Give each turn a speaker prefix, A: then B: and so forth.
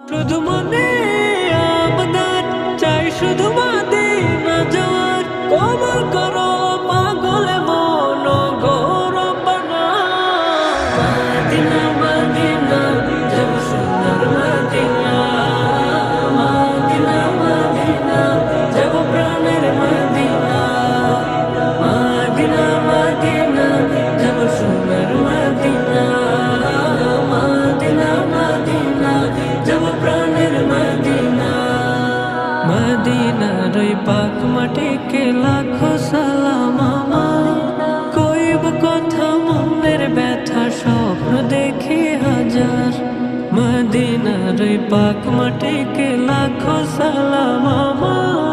A: শুধু মনে আবদার চাই, শুধু মদিনা যাওয়ার। কবুল করো পাগলে মন গো রব্বানা। মদিনা মদিনা যাব সোনার মদিনা। মদিনা মদিনা যাব প্রাণের মদিনা। মদিনা মদিনা যাব সোনার মদিনা। মদিনা মদিনা যাব প্রাণের মদিনা। মদিনার ওই পাক মাটিকে লাখো সালাম আমার। কইব কথা মনের ব্যথা, স্বপ্ন দেখি হাজার। মদিনার ওই পাক মাটিকে লাখো সালাম আমার।